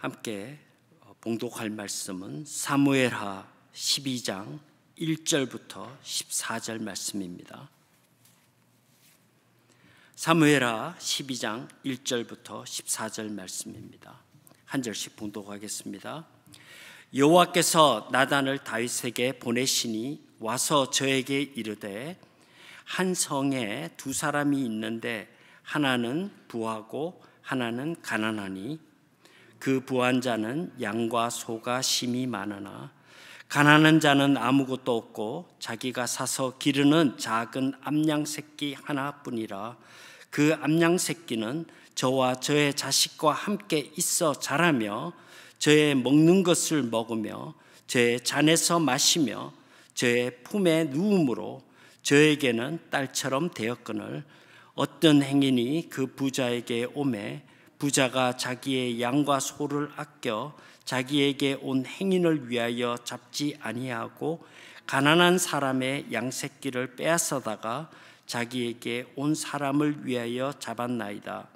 함께 봉독할 말씀은 사무엘하 12장 1절부터 14절 말씀입니다. 사무엘하 12장 1절부터 14절 말씀입니다. 한 절씩 봉독하겠습니다. 여호와께서 나단을 다윗에게 보내시니 와서 저에게 이르되 한 성에 두 사람이 있는데 하나는 부하고 하나는 가난하니 그 부한 자는 양과 소가 심히 많으나 가난한 자는 아무것도 없고 자기가 사서 기르는 작은 암양 새끼 하나뿐이라. 그 암양 새끼는 저와 저의 자식과 함께 있어 자라며 저의 먹는 것을 먹으며 저의 잔에서 마시며 저의 품에 누움으로 저에게는 딸처럼 되었거늘 어떤 행인이 그 부자에게 오매 부자가 자기의 양과 소를 아껴 자기에게 온 행인을 위하여 잡지 아니하고 가난한 사람의 양새끼를 빼앗아다가 자기에게 온 사람을 위하여 잡았나이다.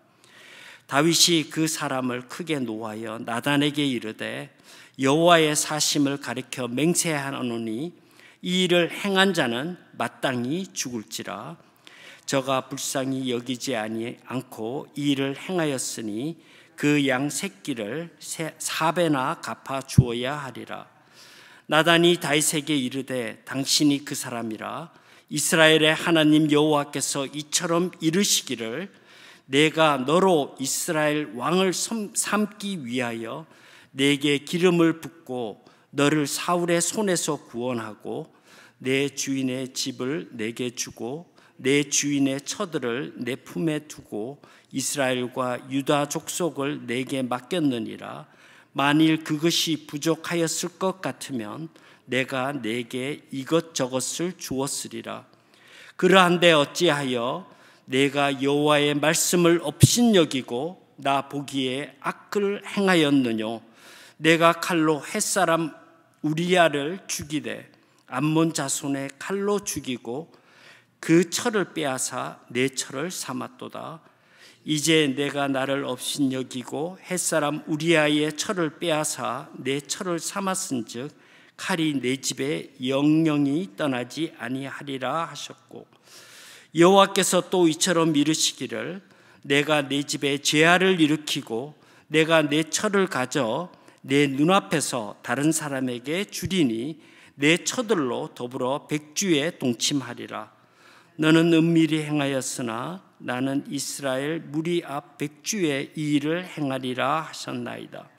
다윗이 그 사람을 크게 노하여 나단에게 이르되 여호와의 사심을 가리켜 맹세하노니 이 일을 행한 자는 마땅히 죽을지라. 저가 불쌍히 여기지 않고 이 일을 행하였으니 그 양 새끼를 4배나 갚아 주어야 하리라. 나단이 다윗에게 이르되 당신이 그 사람이라. 이스라엘의 하나님 여호와께서 이처럼 이르시기를 내가 너로 이스라엘 왕을 삼기 위하여 내게 기름을 붓고 너를 사울의 손에서 구원하고 내 주인의 집을 내게 주고 내 주인의 처들을 내 품에 두고 이스라엘과 유다 족속을 내게 맡겼느니라. 만일 그것이 부족하였을 것 같으면 내가 내게 이것저것을 주었으리라. 그러한데 어찌하여 내가 여호와의 말씀을 업신여기고 나 보기에 악을 행하였느뇨. 내가 칼로 햇사람 우리야를 죽이되 암몬 자손의 칼로 죽이고 그 철을 빼앗아 내 철을 삼았도다. 이제 내가 나를 업신여기고 햇사람 우리야의 철을 빼앗아 내 철을 삼았은즉 칼이 내 집에 영영이 떠나지 아니하리라 하셨고 여호와께서 또 이처럼 이르시기를 내가 내 집에 죄악을 일으키고 내가 내 철을 가져 내 눈앞에서 다른 사람에게 주리니 내 처들로 더불어 백주에 동침하리라. 너는 은밀히 행하였으나 나는 이스라엘 무리 앞 백주에 이 일을 행하리라 하셨나이다.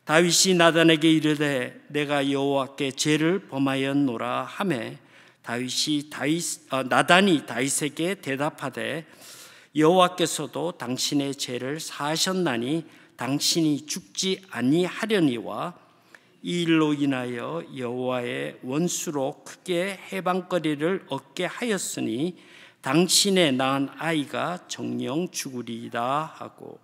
다윗이 나단에게 이르되 내가 여호와께 죄를 범하였노라 하매 나단이 다윗에게 대답하되 여호와께서도 당신의 죄를 사하셨나니 당신이 죽지 아니하려니와 이 일로 인하여 여호와의 원수로 크게 해방거리를 얻게 하였으니 당신의 낳은 아이가 정령 죽으리이다 하고.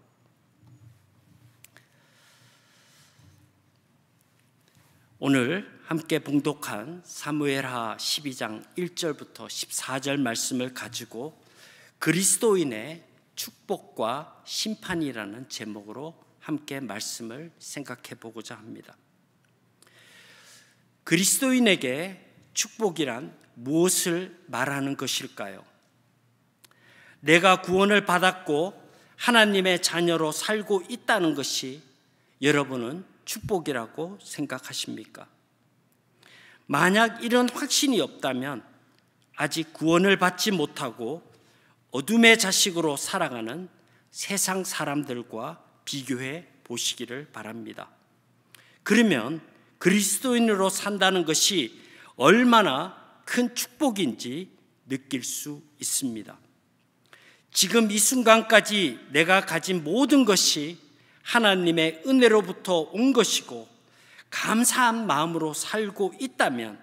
오늘 함께 봉독한 사무엘하 12장 1절부터 14절 말씀을 가지고 그리스도인의 축복과 심판이라는 제목으로 함께 말씀을 생각해 보고자 합니다. 그리스도인에게 축복이란 무엇을 말하는 것일까요? 내가 구원을 받았고 하나님의 자녀로 살고 있다는 것이 여러분은 축복이라고 생각하십니까? 만약 이런 확신이 없다면 아직 구원을 받지 못하고 어둠의 자식으로 살아가는 세상 사람들과 비교해 보시기를 바랍니다. 그러면 그리스도인으로 산다는 것이 얼마나 큰 축복인지 느낄 수 있습니다. 지금 이 순간까지 내가 가진 모든 것이 하나님의 은혜로부터 온 것이고 감사한 마음으로 살고 있다면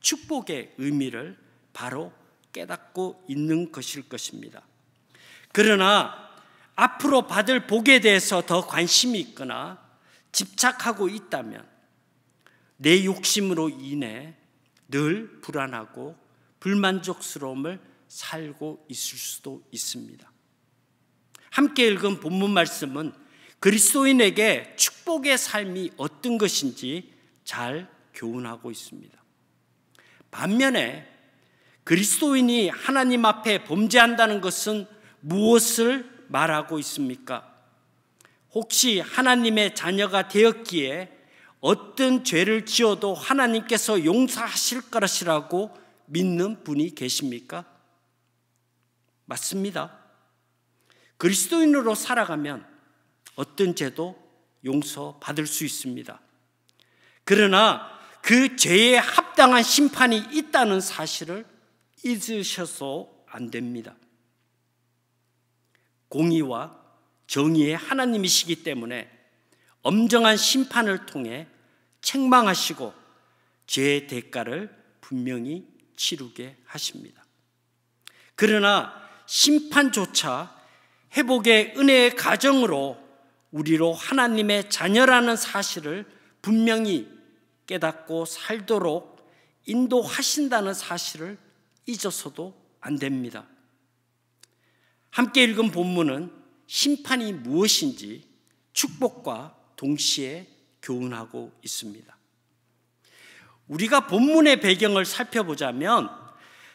축복의 의미를 바로 깨닫고 있는 것일 것입니다. 그러나 앞으로 받을 복에 대해서 더 관심이 있거나 집착하고 있다면 내 욕심으로 인해 늘 불안하고 불만족스러움을 살고 있을 수도 있습니다. 함께 읽은 본문 말씀은 그리스도인에게 축복의 삶이 어떤 것인지 잘 교훈하고 있습니다. 반면에 그리스도인이 하나님 앞에 범죄한다는 것은 무엇을 말하고 있습니까? 혹시 하나님의 자녀가 되었기에 어떤 죄를 지어도 하나님께서 용서하실 것이라고 믿는 분이 계십니까? 맞습니다. 그리스도인으로 살아가면 어떤 죄도 용서받을 수 있습니다. 그러나 그 죄에 합당한 심판이 있다는 사실을 잊으셔서 안 됩니다. 공의와 정의의 하나님이시기 때문에 엄정한 심판을 통해 책망하시고 죄의 대가를 분명히 치르게 하십니다. 그러나 심판조차 회복의 은혜의 가정으로 우리로 하나님의 자녀라는 사실을 분명히 깨닫고 살도록 인도하신다는 사실을 잊어서도 안 됩니다. 함께 읽은 본문은 심판이 무엇인지 축복과 동시에 교훈하고 있습니다. 우리가 본문의 배경을 살펴보자면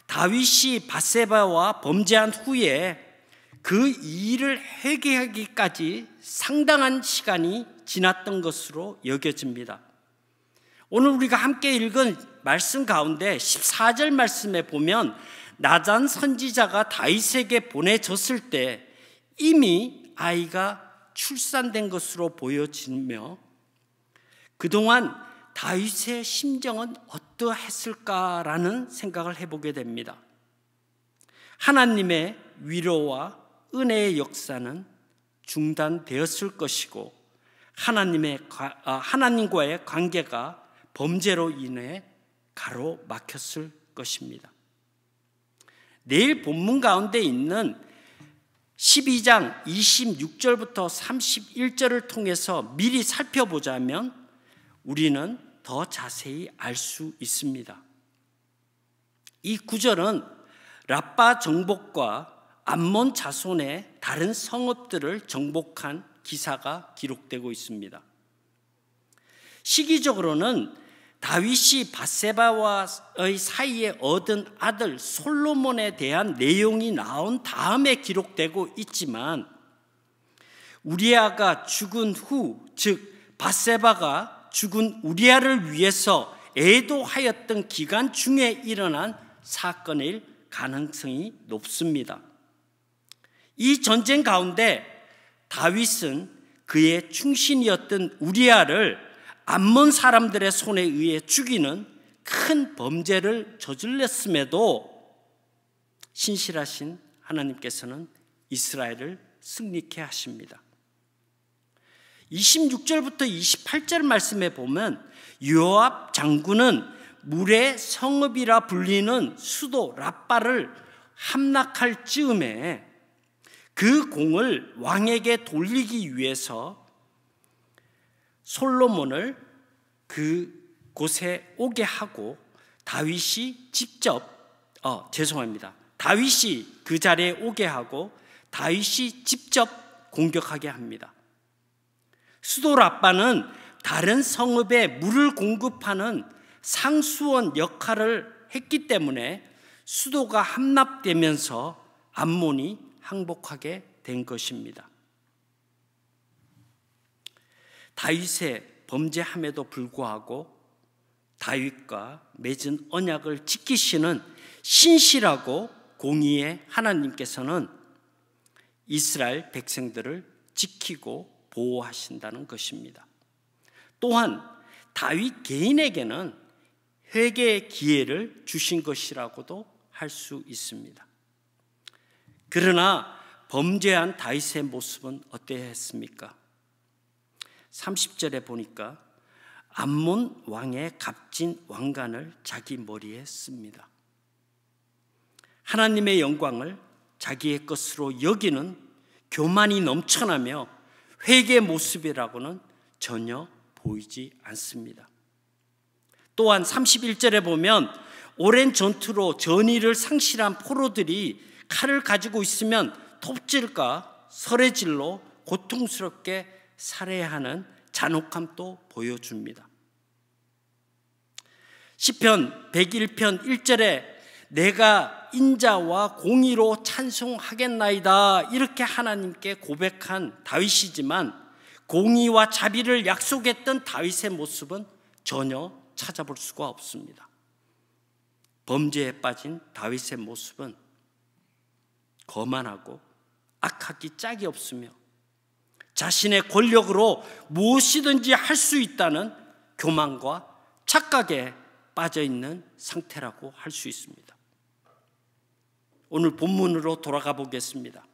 다윗이 밧세바와 범죄한 후에 그 일을 회개하기까지 상당한 시간이 지났던 것으로 여겨집니다. 오늘 우리가 함께 읽은 말씀 가운데 14절 말씀에 보면 나단 선지자가 다윗에게 보내졌을 때 이미 아이가 출산된 것으로 보여지며 그동안 다윗의 심정은 어떠했을까라는 생각을 해보게 됩니다. 하나님의 위로와 은혜의 역사는 중단되었을 것이고 하나님과의 관계가 범죄로 인해 가로막혔을 것입니다. 내일 본문 가운데 있는 12장 26절부터 31절을 통해서 미리 살펴보자면 우리는 더 자세히 알 수 있습니다. 이 구절은 랍바 정복과 암몬 자손의 다른 성읍들을 정복한 기사가 기록되고 있습니다. 시기적으로는 다윗이 밧세바와의 사이에 얻은 아들 솔로몬에 대한 내용이 나온 다음에 기록되고 있지만 우리아가 죽은 후, 즉 밧세바가 죽은 우리아를 위해서 애도하였던 기간 중에 일어난 사건일 가능성이 높습니다. 이 전쟁 가운데 다윗은 그의 충신이었던 우리아를 암몬 사람들의 손에 의해 죽이는 큰 범죄를 저질렀음에도 신실하신 하나님께서는 이스라엘을 승리케 하십니다. 26절부터 28절 말씀에 보면 요압 장군은 물의 성읍이라 불리는 수도 랍바를 함락할 즈음에 그 공을 왕에게 돌리기 위해서 솔로몬을 그곳에 오게 하고 다윗이 그 자리에 오게 하고 다윗이 직접 공격하게 합니다. 수도 랍바는 다른 성읍에 물을 공급하는 상수원 역할을 했기 때문에 수도가 함락되면서 암몬이 항복하게 된 것입니다. 다윗의 범죄함에도 불구하고 다윗과 맺은 언약을 지키시는 신실하고 공의의 하나님께서는 이스라엘 백성들을 지키고 보호하신다는 것입니다. 또한 다윗 개인에게는 회개의 기회를 주신 것이라고도 할 수 있습니다. 그러나 범죄한 다윗의 모습은 어떠했습니까? 30절에 보니까 암몬 왕의 값진 왕관을 자기 머리에 씁니다. 하나님의 영광을 자기의 것으로 여기는 교만이 넘쳐나며 회개의 모습이라고는 전혀 보이지 않습니다. 또한 31절에 보면 오랜 전투로 전의를 상실한 포로들이 칼을 가지고 있으면 톱질과 서레질로 고통스럽게 살해하는 잔혹함도 보여줍니다. 시편 101편 1절에 내가 인자와 공의로 찬송하겠나이다 이렇게 하나님께 고백한 다윗이지만 공의와 자비를 약속했던 다윗의 모습은 전혀 찾아볼 수가 없습니다. 범죄에 빠진 다윗의 모습은 거만하고 악하기 짝이 없으며 자신의 권력으로 무엇이든지 할 수 있다는 교만과 착각에 빠져있는 상태라고 할 수 있습니다. 오늘 본문으로 돌아가 보겠습니다.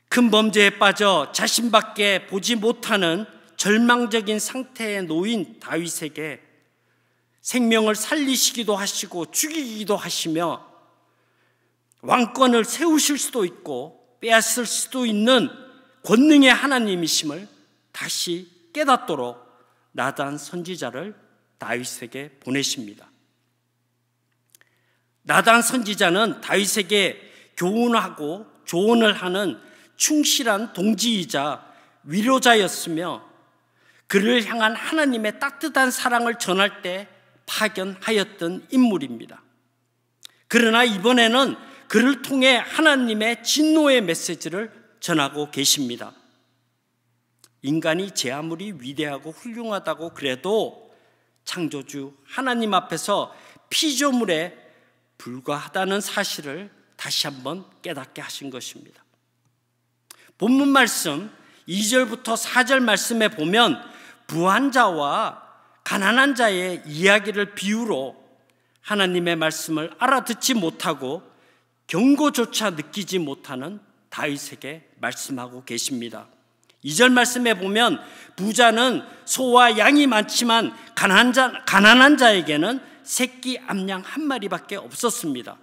큰 범죄에 빠져 자신밖에 보지 못하는 절망적인 상태에 놓인 다윗에게 생명을 살리시기도 하시고 죽이기도 하시며 왕권을 세우실 수도 있고 빼앗을 수도 있는 권능의 하나님이심을 다시 깨닫도록 나단 선지자를 다윗에게 보내십니다. 나단 선지자는 다윗에게 교훈하고 조언을 하는 충실한 동지이자 위로자였으며 그를 향한 하나님의 따뜻한 사랑을 전할 때 파견하였던 인물입니다. 그러나 이번에는 그를 통해 하나님의 진노의 메시지를 전하고 계십니다. 인간이 제 아무리 위대하고 훌륭하다고 그래도 창조주 하나님 앞에서 피조물에 불과하다는 사실을 다시 한번 깨닫게 하신 것입니다. 본문 말씀 2절부터 4절 말씀에 보면 부한 자와 가난한 자의 이야기를 비유로 하나님의 말씀을 알아듣지 못하고 경고조차 느끼지 못하는 다윗에게 말씀하고 계십니다. 2절 말씀에 보면 부자는 소와 양이 많지만 가난한 자에게는 새끼 암양 한 마리밖에 없었습니다.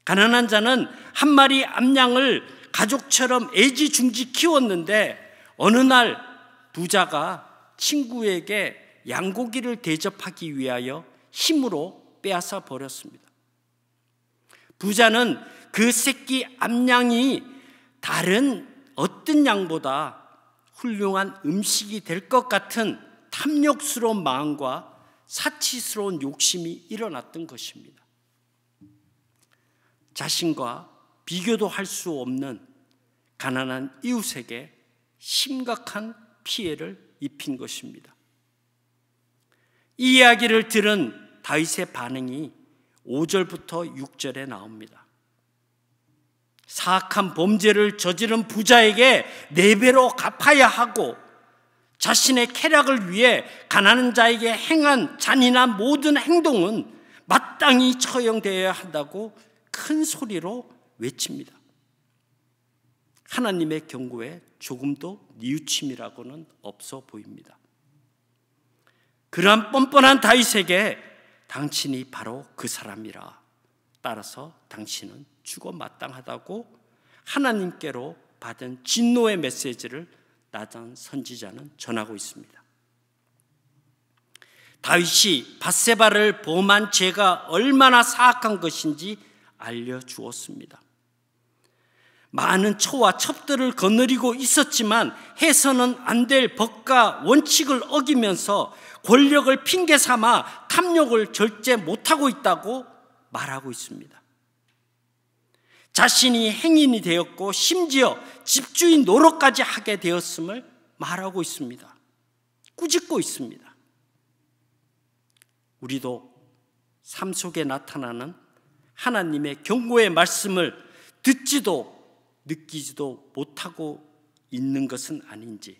가난한 자는 한 마리 암양을 가족처럼 애지중지 키웠는데 어느 날 부자가 친구에게 양고기를 대접하기 위하여 힘으로 빼앗아 버렸습니다. 부자는 그 새끼 암양이 다른 어떤 양보다 훌륭한 음식이 될 것 같은 탐욕스러운 마음과 사치스러운 욕심이 일어났던 것입니다. 자신과 비교도 할 수 없는 가난한 이웃에게 심각한 피해를 입힌 것입니다. 이 이야기를 들은 다윗의 반응이 5절부터 6절에 나옵니다. 사악한 범죄를 저지른 부자에게 4배로 갚아야 하고 자신의 쾌락을 위해 가난한 자에게 행한 잔인한 모든 행동은 마땅히 처형되어야 한다고 큰 소리로 외칩니다. 하나님의 경고에 조금도 뉘우침이라고는 없어 보입니다. 그러한 뻔뻔한 다윗에게 당신이 바로 그 사람이라, 따라서 당신은 죽어 마땅하다고 하나님께로 받은 진노의 메시지를 나단 선지자는 전하고 있습니다. 다윗이 밧세바를 범한 죄가 얼마나 사악한 것인지 알려주었습니다. 많은 초와 첩들을 거느리고 있었지만 해서는 안 될 법과 원칙을 어기면서 권력을 핑계 삼아 탐욕을 절제 못하고 있다고 말하고 있습니다. 자신이 행인이 되었고 심지어 집주인 노릇까지 하게 되었음을 말하고 있습니다. 꾸짖고 있습니다. 우리도 삶 속에 나타나는 하나님의 경고의 말씀을 듣지도 느끼지도 못하고 있는 것은 아닌지,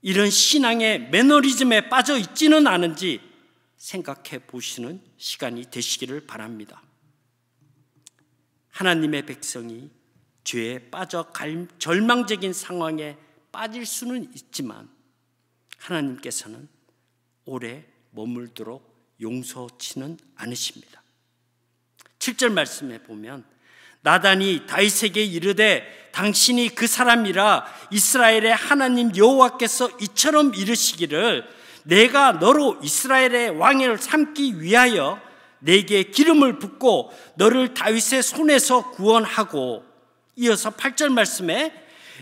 이런 신앙의 매너리즘에 빠져 있지는 않은지 생각해 보시는 시간이 되시기를 바랍니다. 하나님의 백성이 죄에 빠져 절망적인 상황에 빠질 수는 있지만 하나님께서는 오래 머물도록 용서치는 않으십니다. 7절 말씀에 보면 나단이 다윗에게 이르되 당신이 그 사람이라 이스라엘의 하나님 여호와께서 이처럼 이르시기를 내가 너로 이스라엘의 왕을 삼기 위하여 내게 기름을 붓고 너를 다윗의 손에서 구원하고, 이어서 8절 말씀에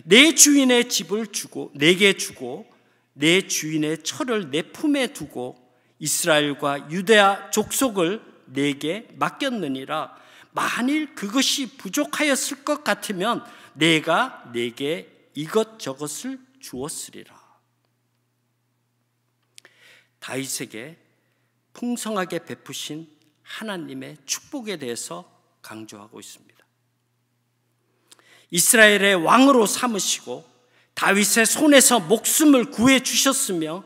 내 주인의 집을 주고 내게 주고 내 주인의 처를 내 품에 두고 이스라엘과 유다 족속을 내게 맡겼느니라. 만일 그것이 부족하였을 것 같으면 내가 내게 이것저것을 주었으리라. 다윗에게 풍성하게 베푸신 하나님의 축복에 대해서 강조하고 있습니다. 이스라엘의 왕으로 삼으시고 다윗의 손에서 목숨을 구해 주셨으며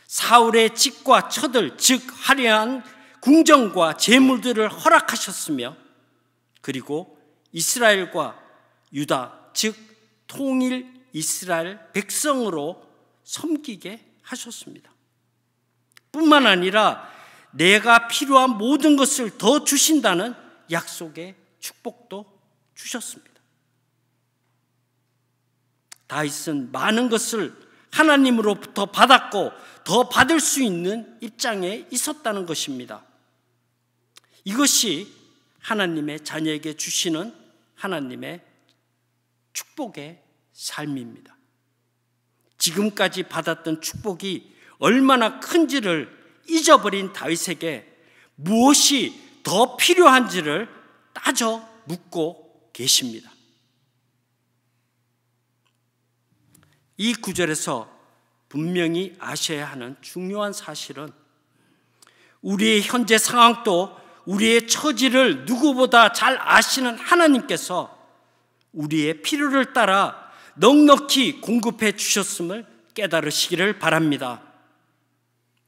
사울의 집과 처들, 즉 화려한 궁정과 재물들을 허락하셨으며 그리고 이스라엘과 유다, 즉 통일 이스라엘 백성으로 섬기게 하셨습니다. 뿐만 아니라 내가 필요한 모든 것을 더 주신다는 약속의 축복도 주셨습니다. 다윗은 많은 것을 하나님으로부터 받았고 더 받을 수 있는 입장에 있었다는 것입니다. 이것이 하나님의 자녀에게 주시는 하나님의 축복의 삶입니다. 지금까지 받았던 축복이 얼마나 큰지를 잊어버린 다윗에게 무엇이 더 필요한지를 따져 묻고 계십니다. 이 구절에서 분명히 아셔야 하는 중요한 사실은 우리의 현재 상황도 우리의 처지를 누구보다 잘 아시는 하나님께서 우리의 필요를 따라 넉넉히 공급해 주셨음을 깨달으시기를 바랍니다.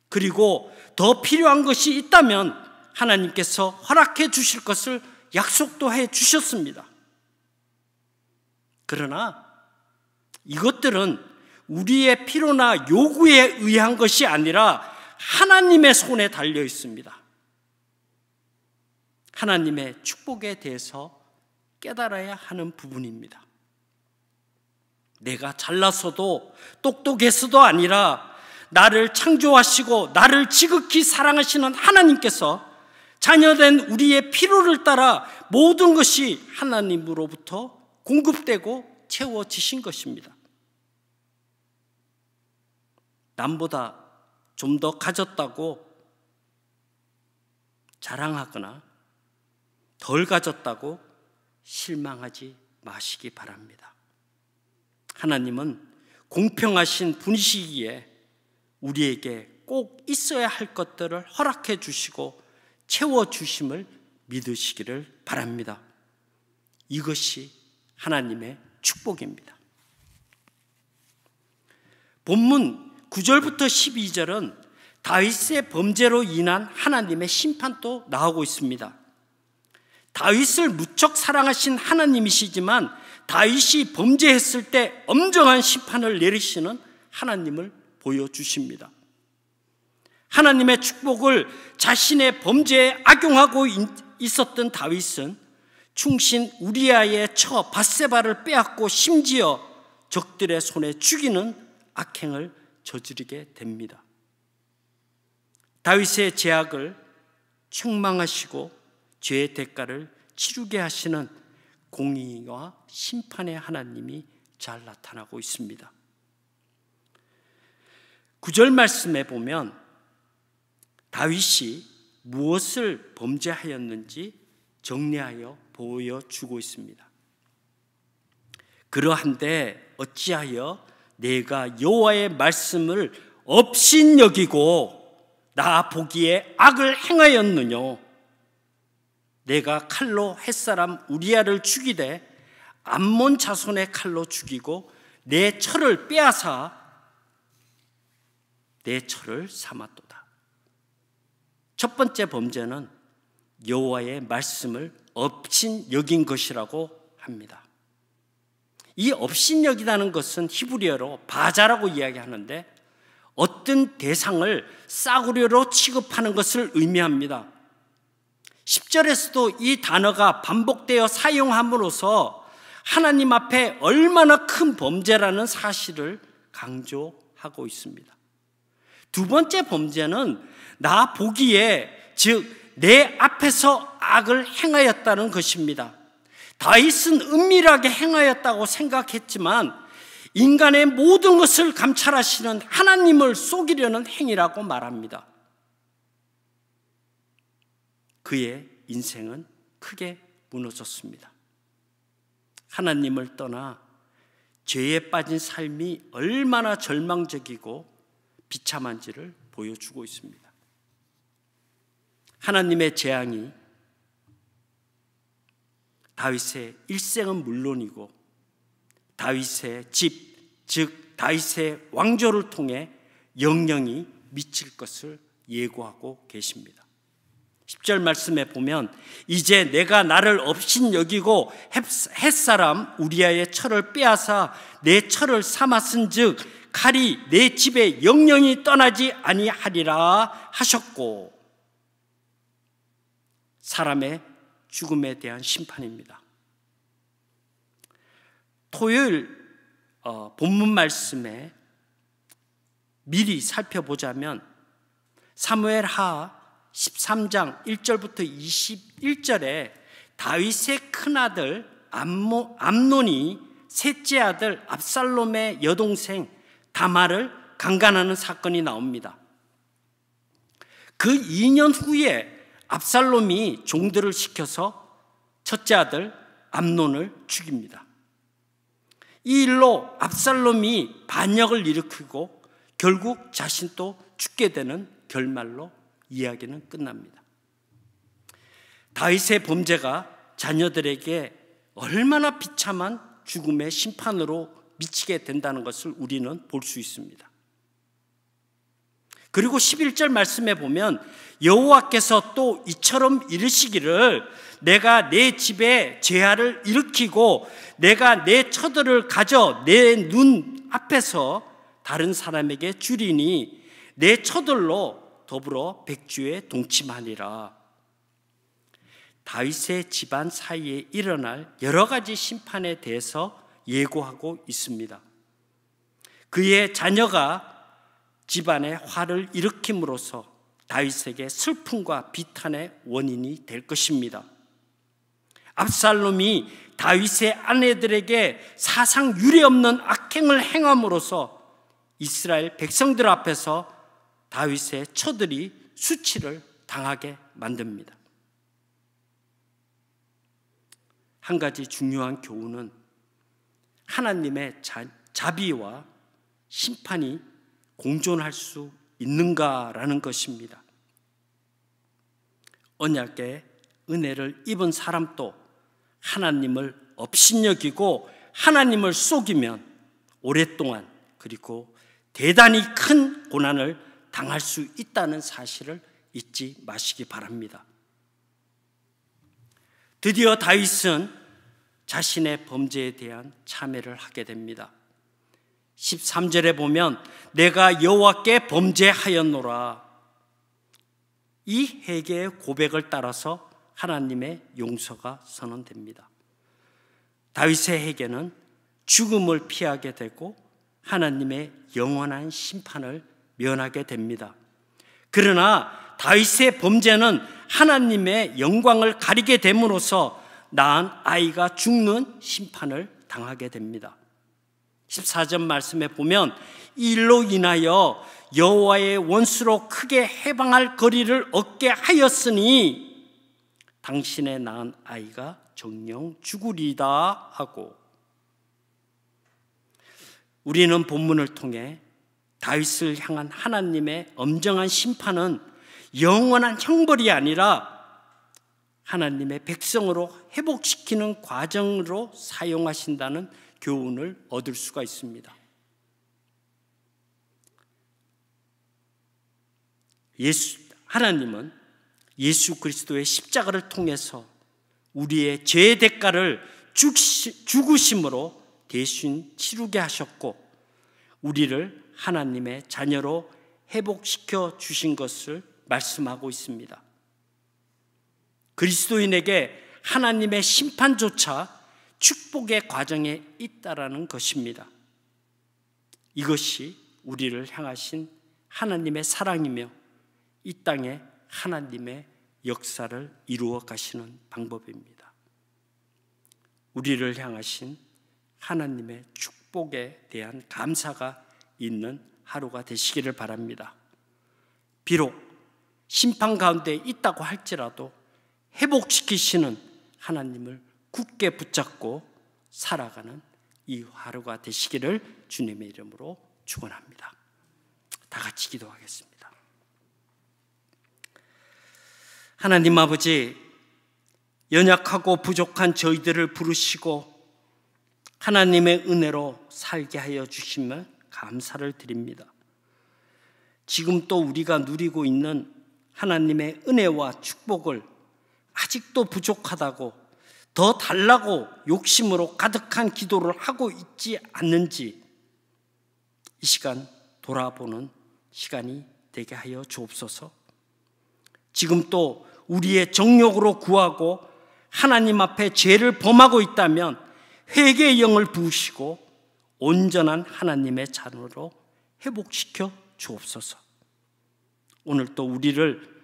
그리고 더 필요한 것이 있다면 하나님께서 허락해 주실 것을 약속도 해 주셨습니다. 그러나 이것들은 우리의 필요나 요구에 의한 것이 아니라 하나님의 손에 달려 있습니다. 하나님의 축복에 대해서 깨달아야 하는 부분입니다. 내가 잘나서도 똑똑해서도 아니라 나를 창조하시고 나를 지극히 사랑하시는 하나님께서 자녀된 우리의 필요를 따라 모든 것이 하나님으로부터 공급되고 채워지신 것입니다. 남보다 좀 더 가졌다고 자랑하거나 덜 가졌다고 실망하지 마시기 바랍니다. 하나님은 공평하신 분이시기에 우리에게 꼭 있어야 할 것들을 허락해 주시고 채워주심을 믿으시기를 바랍니다. 이것이 하나님의 축복입니다. 본문 9절부터 12절은 다윗의 범죄로 인한 하나님의 심판도 나오고 있습니다. 다윗을 무척 사랑하신 하나님이시지만 다윗이 범죄했을 때 엄정한 심판을 내리시는 하나님을 보여주십니다. 하나님의 축복을 자신의 범죄에 악용하고 있었던 다윗은 충신 우리아의 처 밧세바를 빼앗고 심지어 적들의 손에 죽이는 악행을 저지르게 됩니다. 다윗의 죄악을 책망하시고 죄의 대가를 치르게 하시는 공의와 심판의 하나님이 잘 나타나고 있습니다. 9절 말씀에 보면 다윗이 무엇을 범죄하였는지 정리하여 보여주고 있습니다. 그러한데 어찌하여 내가 여호와의 말씀을 업신여기고 나 보기에 악을 행하였느냐? 내가 칼로 햇사람 우리아를 죽이되 암몬 자손의 칼로 죽이고 내 처를 빼앗아 내 처를 삼았도다. 첫 번째 범죄는 여호와의 말씀을 업신여긴 것이라고 합니다. 이 업신여기다는 것은 히브리어로 바자라고 이야기하는데 어떤 대상을 싸구려로 취급하는 것을 의미합니다. 10절에서도 이 단어가 반복되어 사용함으로써 하나님 앞에 얼마나 큰 범죄라는 사실을 강조하고 있습니다. 두 번째 범죄는 나 보기에, 즉 내 앞에서 악을 행하였다는 것입니다. 다윗은 은밀하게 행하였다고 생각했지만 인간의 모든 것을 감찰하시는 하나님을 속이려는 행위라고 말합니다. 그의 인생은 크게 무너졌습니다. 하나님을 떠나 죄에 빠진 삶이 얼마나 절망적이고 비참한지를 보여주고 있습니다. 하나님의 재앙이 다윗의 일생은 물론이고 다윗의 집, 즉 다윗의 왕조를 통해 영영이 미칠 것을 예고하고 계십니다. 10절 말씀에 보면 이제 내가 나를 업신여기고 햇사람 우리아의 철을 빼앗아 내 철을 삼았은즉 칼이 내 집에 영영이 떠나지 아니하리라 하셨고, 사람의 죽음에 대한 심판입니다. 토요일 본문 말씀에 미리 살펴보자면 사무엘하 13장 1절부터 21절에 다윗의 큰아들 암논이 셋째 아들 압살롬의 여동생 다말을 강간하는 사건이 나옵니다. 그 2년 후에 압살롬이 종들을 시켜서 첫째 아들 암논을 죽입니다. 이 일로 압살롬이 반역을 일으키고 결국 자신도 죽게 되는 결말로 이야기는 끝납니다. 다윗의 범죄가 자녀들에게 얼마나 비참한 죽음의 심판으로 미치게 된다는 것을 우리는 볼 수 있습니다. 그리고 11절 말씀에 보면 여호와께서 또 이처럼 이르시기를 내가 내 집에 재앙을 일으키고 내가 내 처들을 가져 내 눈 앞에서 다른 사람에게 주리니 내 처들로 더불어 백주에 동침하니라. 다윗의 집안 사이에 일어날 여러 가지 심판에 대해서 예고하고 있습니다. 그의 자녀가 집안에 화를 일으킴으로써 다윗에게 슬픔과 비탄의 원인이 될 것입니다. 압살롬이 다윗의 아내들에게 사상 유례없는 악행을 행함으로써 이스라엘 백성들 앞에서 다윗의 처들이 수치를 당하게 만듭니다. 한 가지 중요한 교훈은 하나님의 자비와 심판이 공존할 수 있는가라는 것입니다. 언약의 은혜를 입은 사람도 하나님을 업신여기고 하나님을 속이면 오랫동안 그리고 대단히 큰 고난을 당할 수 있다는 사실을 잊지 마시기 바랍니다. 드디어 다윗은 자신의 범죄에 대한 참회를 하게 됩니다. 13절에 보면 내가 여호와께 범죄하였노라. 이 회개의 고백을 따라서 하나님의 용서가 선언됩니다. 다윗의 회개는 죽음을 피하게 되고 하나님의 영원한 심판을 면하게 됩니다. 그러나 다윗의 범죄는 하나님의 영광을 가리게 됨으로써 낳은 아이가 죽는 심판을 당하게 됩니다. 14절 말씀에 보면 이 일로 인하여 여호와의 원수로 크게 해방할 거리를 얻게 하였으니 당신의 낳은 아이가 정녕 죽으리다 하고, 우리는 본문을 통해 다윗을 향한 하나님의 엄정한 심판은 영원한 형벌이 아니라 하나님의 백성으로 회복시키는 과정으로 사용하신다는 교훈을 얻을 수가 있습니다. 하나님은 예수 그리스도의 십자가를 통해서 우리의 죄의 대가를 죽으심으로 대신 치르게 하셨고 우리를 하나님의 자녀로 회복시켜 주신 것을 말씀하고 있습니다. 그리스도인에게 하나님의 심판조차 축복의 과정에 있다라는 것입니다. 이것이 우리를 향하신 하나님의 사랑이며 이 땅에 하나님의 역사를 이루어 가시는 방법입니다. 우리를 향하신 하나님의 축복에 대한 감사가 있는 하루가 되시기를 바랍니다. 비록 심판 가운데 있다고 할지라도 회복시키시는 하나님을 굳게 붙잡고 살아가는 이 하루가 되시기를 주님의 이름으로 축원합니다. 다 같이 기도하겠습니다. 하나님 아버지, 연약하고 부족한 저희들을 부르시고 하나님의 은혜로 살게 하여 주시면 감사를 드립니다. 지금 또 우리가 누리고 있는 하나님의 은혜와 축복을 아직도 부족하다고 더 달라고 욕심으로 가득한 기도를 하고 있지 않는지 이 시간 돌아보는 시간이 되게 하여 주옵소서. 지금 또 우리의 정욕으로 구하고 하나님 앞에 죄를 범하고 있다면 회개의 영을 부으시고 온전한 하나님의 자녀로 회복시켜 주옵소서. 오늘 또 우리를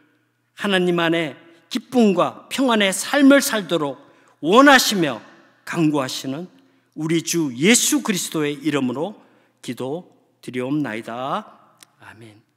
하나님 안에 기쁨과 평안의 삶을 살도록 원하시며 간구하시는 우리 주 예수 그리스도의 이름으로 기도드리옵나이다. 아멘.